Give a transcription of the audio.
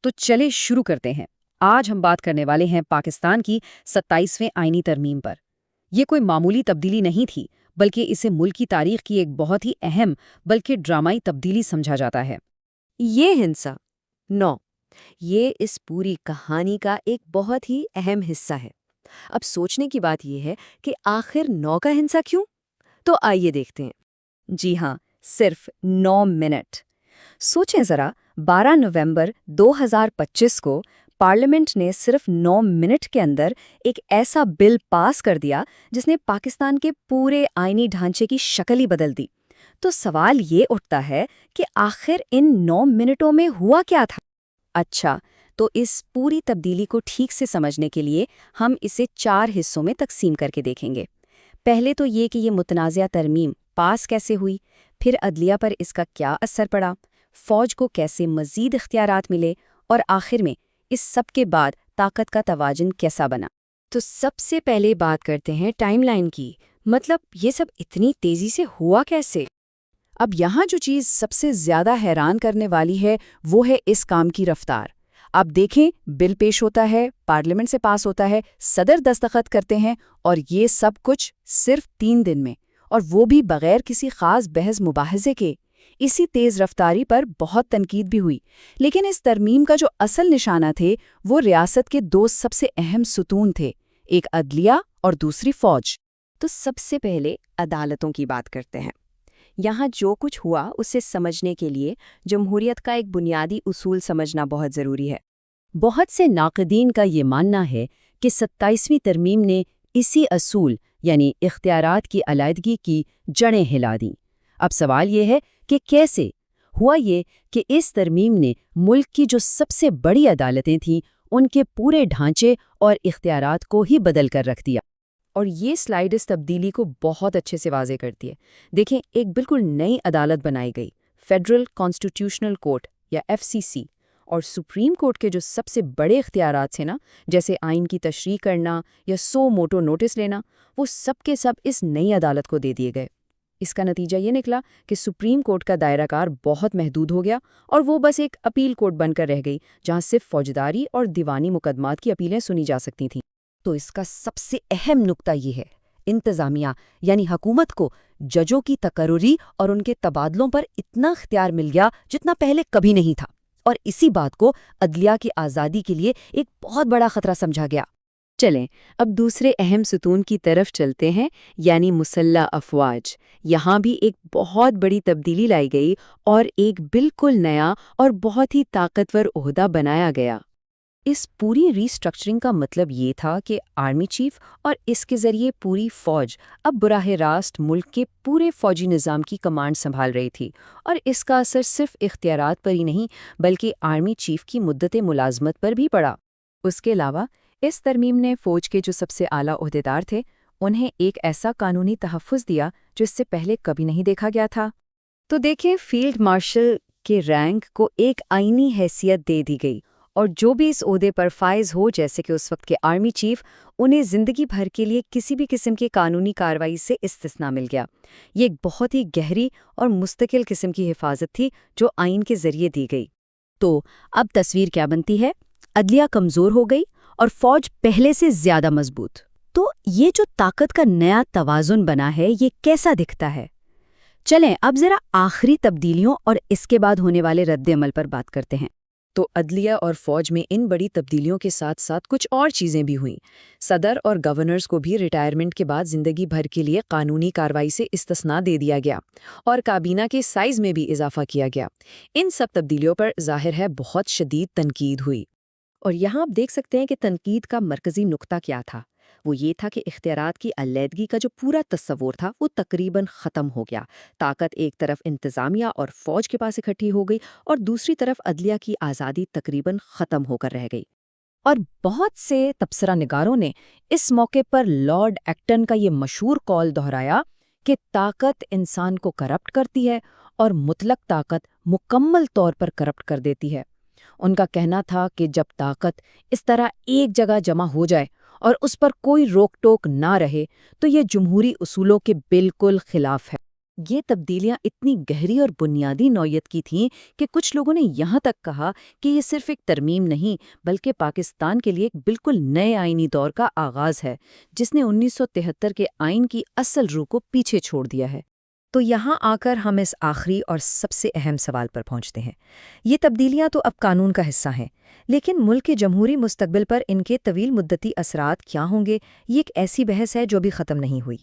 تو چلے شروع کرتے ہیں۔ آج ہم بات کرنے والے ہیں پاکستان کی 27ویں آئینی ترمیم پر۔ یہ کوئی معمولی تبدیلی نہیں تھی، بلکہ اسے ملک کی تاریخ کی ایک بہت ہی اہم بلکہ ڈرامائی تبدیلی سمجھا جاتا ہے۔ یہ ہنسا 9 یہ اس پوری کہانی کا ایک بہت ہی اہم حصہ ہے۔ اب سوچنے کی بات یہ ہے کہ آخر 9 کا ہنسا کیوں؟ تو آئیے دیکھتے ہیں۔ جی ہاں، صرف 9 منٹ۔ سوچیں ذرا، 12 نومبر 2025 کو پارلیمنٹ نے صرف 9 منٹ کے اندر ایک ایسا بل پاس کر دیا جس نے پاکستان کے پورے آئینی ڈھانچے کی شکل ہی بدل دی۔ تو سوال یہ اٹھتا ہے کہ آخر ان 9 منٹوں میں ہوا کیا تھا؟ اچھا، تو اس پوری تبدیلی کو ٹھیک سے سمجھنے کے لیے ہم اسے 4 حصوں میں تقسیم کر کے دیکھیں گے۔ پہلے تو یہ کہ یہ متنازعہ ترمیم پاس کیسے ہوئی، پھر عدلیہ پر اس کا کیا اثر پڑا، فوج کو کیسے مزید اختیارات ملے، اور آخر میں اس سب کے بعد طاقت کا توازن کیسا بنا۔ تو سب سے پہلے بات کرتے ہیں ٹائم لائن کی، مطلب یہ سب اتنی تیزی سے ہوا کیسے؟ اب یہاں جو چیز سب سے زیادہ حیران کرنے والی ہے وہ ہے اس کام کی رفتار۔ آپ دیکھیں، بل پیش ہوتا ہے، پارلیمنٹ سے پاس ہوتا ہے، صدر دستخط کرتے ہیں، اور یہ سب کچھ صرف 3 دن میں، اور وہ بھی بغیر کسی خاص بحث مباحثے کے۔ اسی تیز رفتاری پر بہت تنقید بھی ہوئی، لیکن اس ترمیم کا جو اصل نشانہ تھے وہ ریاست کے 2 سب سے اہم ستون تھے، ایک عدلیہ اور دوسری فوج۔ تو سب سے پہلے عدالتوں کی بات کرتے ہیں۔ یہاں جو کچھ ہوا اسے سمجھنے کے لیے جمہوریت کا ایک بنیادی اصول سمجھنا بہت ضروری ہے۔ بہت سے ناقدین کا یہ ماننا ہے کہ 27ویں ترمیم نے اسی اصول یعنی اختیارات کی علیحدگی کی جڑیں ہلا دیں۔ اب سوال یہ ہے کہ کیسے؟ ہوا یہ کہ اس ترمیم نے ملک کی جو سب سے بڑی عدالتیں تھیں ان کے پورے ڈھانچے اور اختیارات کو ہی بدل کر رکھ دیا۔ اور یہ سلائیڈ اس تبدیلی کو بہت اچھے سے واضح کرتی ہے۔ دیکھیں، ایک بالکل نئی عدالت بنائی گئی، فیڈرل کانسٹیٹیوشنل کورٹ یا FCC، اور سپریم کورٹ کے جو سب سے بڑے اختیارات تھے نا، جیسے آئین کی تشریح کرنا یا سو موٹو نوٹس لینا، وہ سب کے سب اس نئی عدالت کو دے دیے گئے۔ اس کا نتیجہ یہ نکلا کہ سپریم کورٹ کا دائرہ کار بہت محدود ہو گیا، اور وہ بس ایک اپیل کورٹ بن کر رہ گئی جہاں صرف فوجداری اور دیوانی مقدمات کی اپیلیں سنی جا سکتی تھیں۔ تو اس کا سب سے اہم نقطہ یہ ہے، انتظامیہ یعنی حکومت کو ججوں کی تقرری اور ان کے تبادلوں پر اتنا اختیار مل گیا جتنا پہلے کبھی نہیں تھا، اور اسی بات کو عدلیہ کی آزادی کے لیے ایک بہت بڑا خطرہ سمجھا گیا۔ چلیں اب دوسرے اہم ستون کی طرف چلتے ہیں، یعنی مسلح افواج۔ یہاں بھی ایک بہت بڑی تبدیلی لائی گئی اور ایک بالکل نیا اور بہت ہی طاقتور عہدہ بنایا گیا۔ اس پوری ری سٹرکچرنگ کا مطلب یہ تھا کہ آرمی چیف اور اس کے ذریعے پوری فوج اب براہ راست ملک کے پورے فوجی نظام کی کمانڈ سنبھال رہی تھی، اور اس کا اثر صرف اختیارات پر ہی نہیں بلکہ آرمی چیف کی مدت ملازمت پر بھی پڑا۔ اس کے علاوہ اس ترمیم نے فوج کے جو سب سے اعلیٰ عہدیدار تھے انہیں ایک ایسا قانونی تحفظ دیا جو اس سے پہلے کبھی نہیں دیکھا گیا تھا۔ تو دیکھیں، فیلڈ مارشل کے رینک کو ایک آئینی حیثیت دے دی گئی، اور جو بھی اس عہدے پر فائز ہو، جیسے کہ اس وقت کے آرمی چیف، انہیں زندگی بھر کے لیے کسی بھی قسم کی قانونی کارروائی سے استثناء مل گیا۔ یہ ایک بہت ہی گہری اور مستقل قسم کی حفاظت تھی جو آئین کے ذریعے دی گئی۔ تو اب تصویر کیا بنتی ہے؟ عدلیہ کمزور ہو گئی اور فوج پہلے سے زیادہ مضبوط۔ تو یہ جو طاقت کا نیا توازن بنا ہے، یہ کیسا دکھتا ہے؟ چلیں اب ذرا آخری تبدیلیوں اور اس کے بعد ہونے والے رد عمل پر بات کرتے ہیں۔ تو عدلیہ اور فوج میں ان بڑی تبدیلیوں کے ساتھ ساتھ کچھ اور چیزیں بھی ہوئیں۔ صدر اور گورنرز کو بھی ریٹائرمنٹ کے بعد زندگی بھر کے لیے قانونی کارروائی سے استثناء دے دیا گیا، اور کابینہ کے سائز میں بھی اضافہ کیا گیا۔ ان سب تبدیلیوں پر ظاہر ہے بہت شدید تنقید ہوئی۔ اور یہاں آپ دیکھ سکتے ہیں کہ تنقید کا مرکزی نقطہ کیا تھا۔ وہ یہ تھا کہ اختیارات کی علیحدگی کا جو پورا تصور تھا وہ تقریباً ختم ہو گیا۔ طاقت ایک طرف انتظامیہ اور فوج کے پاس اکٹھی ہو گئی، اور دوسری طرف عدلیہ کی آزادی تقریباً ختم ہو کر رہ گئی۔ اور بہت سے تبصرہ نگاروں نے اس موقع پر لارڈ ایکٹن کا یہ مشہور قول دہرایا کہ طاقت انسان کو کرپٹ کرتی ہے اور مطلق طاقت مکمل طور پر کرپٹ کر دیتی ہے۔ ان کا کہنا تھا کہ جب طاقت اس طرح ایک جگہ جمع ہو جائے اور اس پر کوئی روک ٹوک نہ رہے تو یہ جمہوری اصولوں کے بالکل خلاف ہے۔ یہ تبدیلیاں اتنی گہری اور بنیادی نوعیت کی تھیں کہ کچھ لوگوں نے یہاں تک کہا کہ یہ صرف ایک ترمیم نہیں بلکہ پاکستان کے لیے ایک بالکل نئے آئینی دور کا آغاز ہے، جس نے 1973 کے آئین کی اصل روح کو پیچھے چھوڑ دیا ہے۔ تو یہاں آ کر ہم اس آخری اور سب سے اہم سوال پر پہنچتے ہیں۔ یہ تبدیلیاں تو اب قانون کا حصہ ہیں، لیکن ملک کے جمہوری مستقبل پر ان کے طویل مدتی اثرات کیا ہوں گے؟ یہ ایک ایسی بحث ہے جو بھی ختم نہیں ہوئی۔